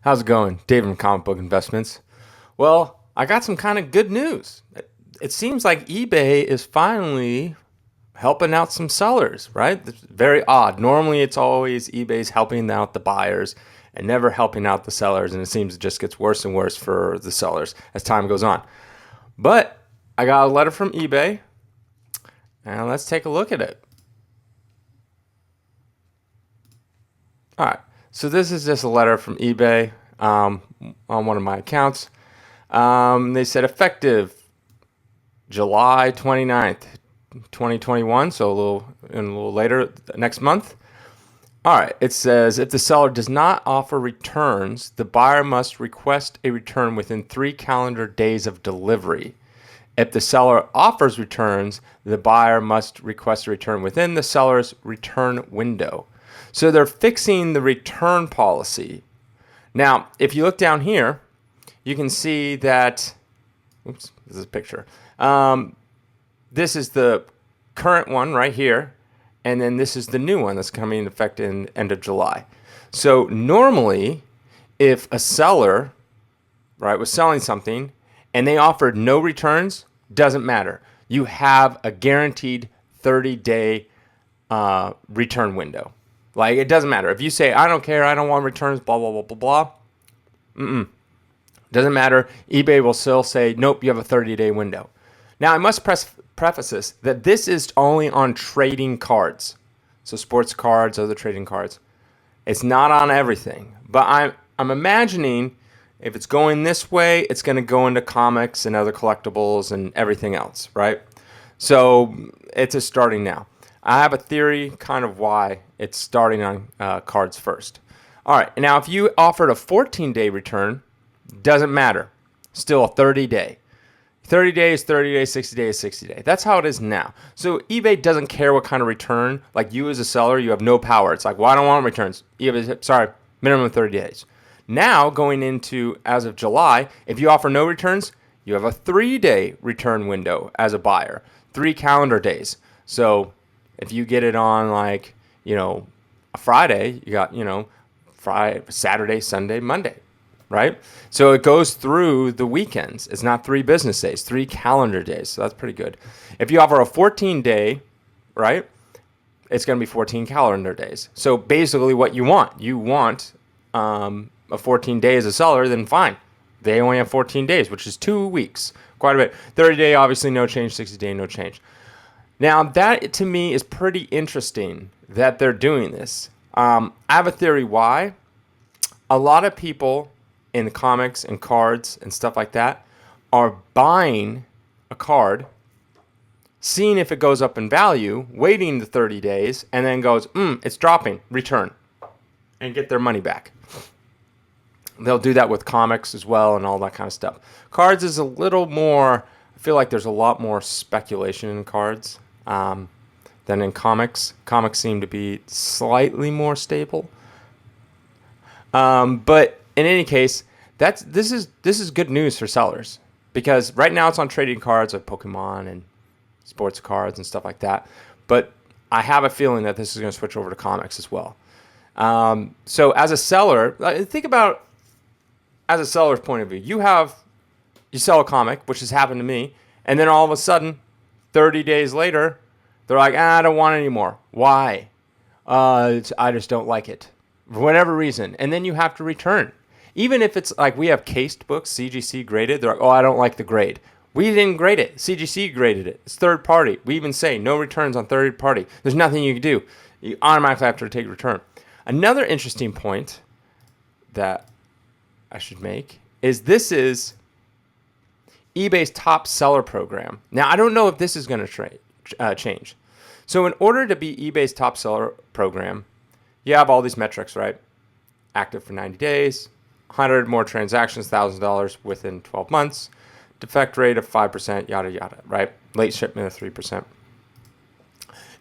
How's it going? David from Comic Book Investments. Well, I got some kind of good news. It seems like eBay is finally helping out some sellers, right? It's very odd. Normally, it's always eBay's helping out the buyers and never helping out the sellers. And it seems it just gets worse and worse for the sellers as time goes on. But I got a letter from eBay, and let's take a look at it. All right. So this is just a letter from eBay on one of my accounts. They said effective July 29th, 2021, so a little later next month. All right, it says if the seller does not offer returns, the buyer must request a return within 3 calendar days of delivery. If the seller offers returns, the buyer must request a return within the seller's return window. So they're fixing the return policy. Now, if you look down here, you can see that, oops, this is a picture. This is the current one right here, and then this is the new one that's coming into effect in end of July. So normally, if a seller, right, was selling something and they offered no returns, doesn't matter. You have a guaranteed 30-day return window. Like, it doesn't matter. If you say, I don't care, I don't want returns, blah, blah, blah, blah, blah, doesn't matter. eBay will still say, nope, you have a 30-day window. Now, I must preface this, that this is only on trading cards. So sports cards, other trading cards. It's not on everything. But I'm imagining if it's going this way, it's going to go into comics and other collectibles and everything else, right? So it's just starting now. I have a theory kind of why it's starting on cards first. All right, now if you offered a 14-day return, doesn't matter. Still a 30-day. 30 days, 30 days, 60 days, 60 days. That's how it is now. So eBay doesn't care what kind of return. Like you as a seller, you have no power. It's like, well, I don't want returns. Minimum 30 days. Now, going into as of July, if you offer no returns, you have a 3-day return window as a buyer. 3 calendar days. So if you get it on like, a Friday, you got, Friday, Saturday, Sunday, Monday, right? So it goes through the weekends. It's not 3 business days, 3 calendar days. So that's pretty good. If you offer a 14-day, right, it's going to be 14 calendar days. So basically what you want a 14 day as a seller, then fine. They only have 14 days, which is 2 weeks, quite a bit. 30-day, obviously no change. 60-day, no change. Now, that to me is pretty interesting that they're doing this. I have a theory why. A lot of people in the comics and cards and stuff like that are buying a card, seeing if it goes up in value, waiting the 30 days, and then goes, it's dropping, return, and get their money back. They'll do that with comics as well and all that kind of stuff. Cards is a little more, I feel like there's a lot more speculation in cards than in comics. Comics seem to be slightly more stable. But in any case, this is good news for sellers because right now it's on trading cards like Pokemon and sports cards and stuff like that. But I have a feeling that this is going to switch over to comics as well. So as a seller, think about as a seller's point of view. You sell a comic, which has happened to me, and then all of a sudden, 30 days later, they're like, I don't want it anymore. Why? I just don't like it. For whatever reason. And then you have to return. Even if it's like we have cased books, CGC graded, they're like, I don't like the grade. We didn't grade it. CGC graded it. It's third party. We even say no returns on third party. There's nothing you can do. You automatically have to take a return. Another interesting point that I should make is this is eBay's top seller program. Now, I don't know if this is going to change. So in order to be eBay's top seller program, you have all these metrics, right? Active for 90 days, 100 more transactions, $1,000 within 12 months, defect rate of 5%, yada, yada, right? Late shipment of 3%.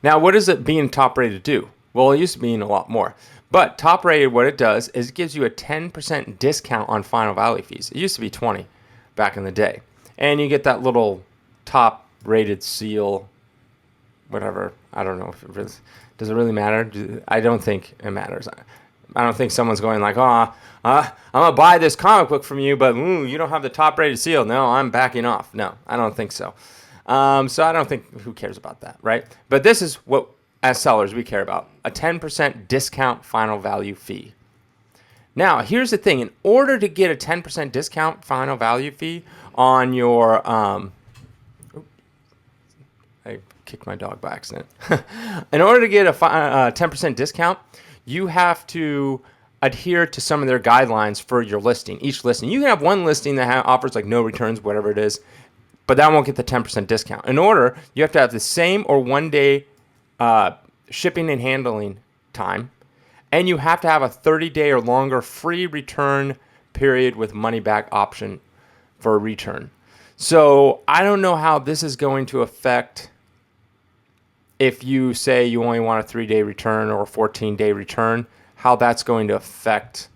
Now, what does it being top rated do? Well, it used to mean a lot more. But top rated, what it does is it gives you a 10% discount on final value fees. It used to be 20 back in the day. And you get that little top rated seal, whatever. I don't know if it really, does it really matter? I don't think it matters. I don't think someone's going like, I'm gonna buy this comic book from you, but you don't have the top rated seal. No, I'm backing off. No, I don't think so. So I don't think, who cares about that, right? But this is what, as sellers, we care about: a 10% discount final value fee. Now, here's the thing: in order to get a 10% discount final value fee on your, I kicked my dog by accident. In order to get a 10% discount, you have to adhere to some of their guidelines for your listing. Each listing, you can have one listing that offers like no returns, whatever it is, but that won't get the 10% discount. In order, you have to have the same or 1 day shipping and handling time, and you have to have a 30-day or longer free return period with money back option for a return. So I don't know how this is going to affect if you say you only want a 3-day return or a 14-day return, how that's going to affect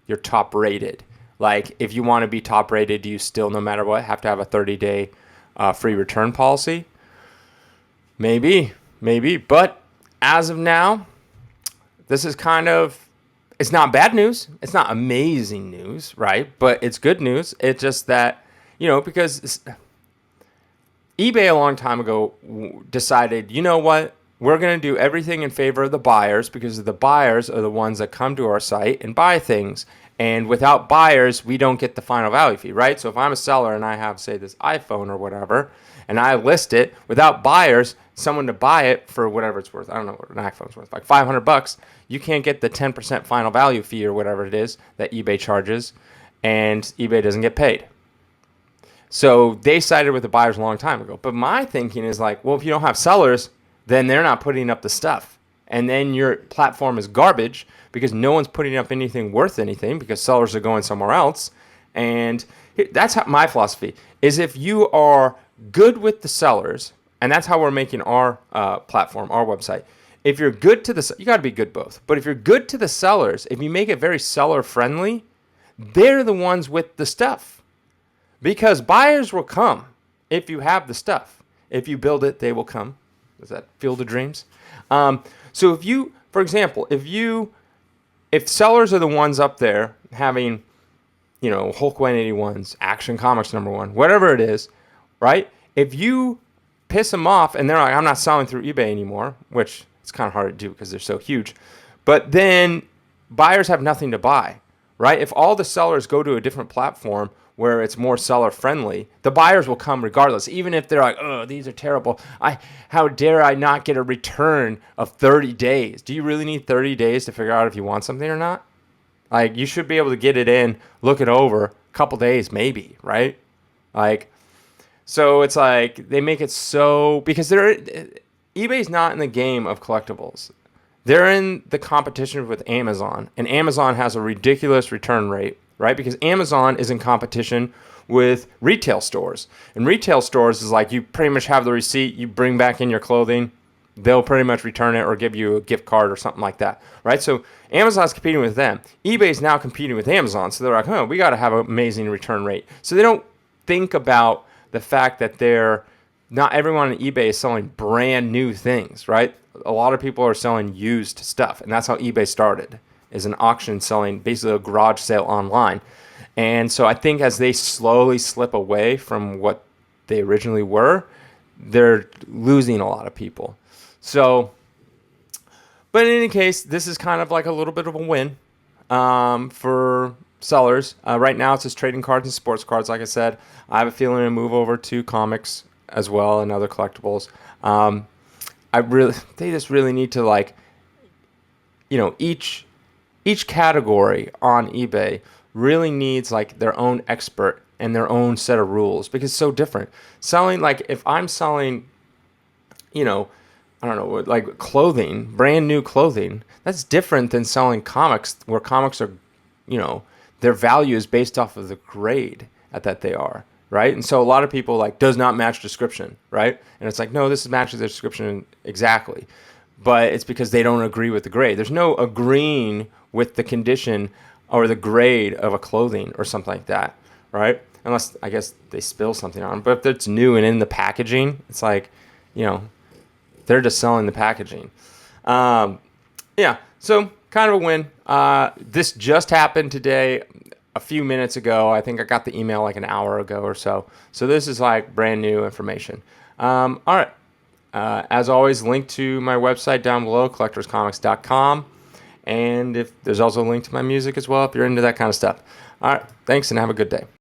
your top rated. Like, if you want to be top rated, do you still, no matter what, have to have a 30-day free return policy? Maybe. But as of now, this is kind of, it's not bad news. It's not amazing news, right? But it's good news. It's just that, because eBay a long time ago decided, you know what? We're going to do everything in favor of the buyers, because the buyers are the ones that come to our site and buy things. And without buyers, we don't get the final value fee, right? So if I'm a seller and I have, say, this iPhone or whatever, and I list it, without buyers, someone to buy it for whatever it's worth, I don't know what an iPhone's worth, like $500, you can't get the 10% final value fee or whatever it is that eBay charges, and eBay doesn't get paid. So they sided with the buyers a long time ago. But my thinking is like, well, if you don't have sellers, then they're not putting up the stuff. And then your platform is garbage because no one's putting up anything worth anything because sellers are going somewhere else. And that's how my philosophy is: if you are good with the sellers, and that's how we're making our platform, our website. If you're good to the, you got to be good both. But if you're good to the sellers, if you make it very seller friendly, they're the ones with the stuff. Because buyers will come if you have the stuff. If you build it, they will come. Is that Field of Dreams? So if you, for example, if sellers are the ones up there having, Hulk 181s, Action Comics #1, whatever it is, right? If you piss them off and they're like, I'm not selling through eBay anymore, which it's kind of hard to do because they're so huge, but then buyers have nothing to buy, right? If all the sellers go to a different platform where it's more seller friendly, the buyers will come regardless, even if they're like, oh, these are terrible. How dare I not get a return of 30 days? Do you really need 30 days to figure out if you want something or not? Like, you should be able to get it in, look it over, a couple days maybe, right? Like, so it's like they make it so, because eBay's not in the game of collectibles. They're in the competition with Amazon, and Amazon has a ridiculous return rate, right? Because Amazon is in competition with retail stores. And retail stores is like, you pretty much have the receipt, you bring back in your clothing, they'll pretty much return it or give you a gift card or something like that, right? So Amazon's competing with them. eBay's now competing with Amazon. So they're like, we got to have an amazing return rate. So they don't think about the fact that not everyone on eBay is selling brand new things, right? A lot of people are selling used stuff. And that's how eBay started, is an auction selling basically a garage sale online. And so I think as they slowly slip away from what they originally were, they're losing a lot of people. So, but in any case, this is kind of like a little bit of a win for sellers. Right now it's just trading cards and sports cards. Like I said, I have a feeling to move over to comics as well and other collectibles. They just really need to, like, each category on eBay really needs like their own expert and their own set of rules, because it's so different. Selling, like, if I'm selling, I don't know, like clothing, brand new clothing, that's different than selling comics, where comics are, their value is based off of the grade that they are, right? And so a lot of people like, does not match description, right? And it's like, no, this matches the description exactly. But it's because they don't agree with the grade. There's no agreeing with the condition or the grade of a clothing or something like that, right? Unless, I guess, they spill something on it. But if it's new and in the packaging, it's like, they're just selling the packaging. So kind kind of a win. This just happened today, a few minutes ago. I think I got the email like an hour ago or so. So this is like brand new information. All right. As always, link to my website down below, collectorscomics.com. And if there's also a link to my music as well, if you're into that kind of stuff. All right. Thanks and have a good day.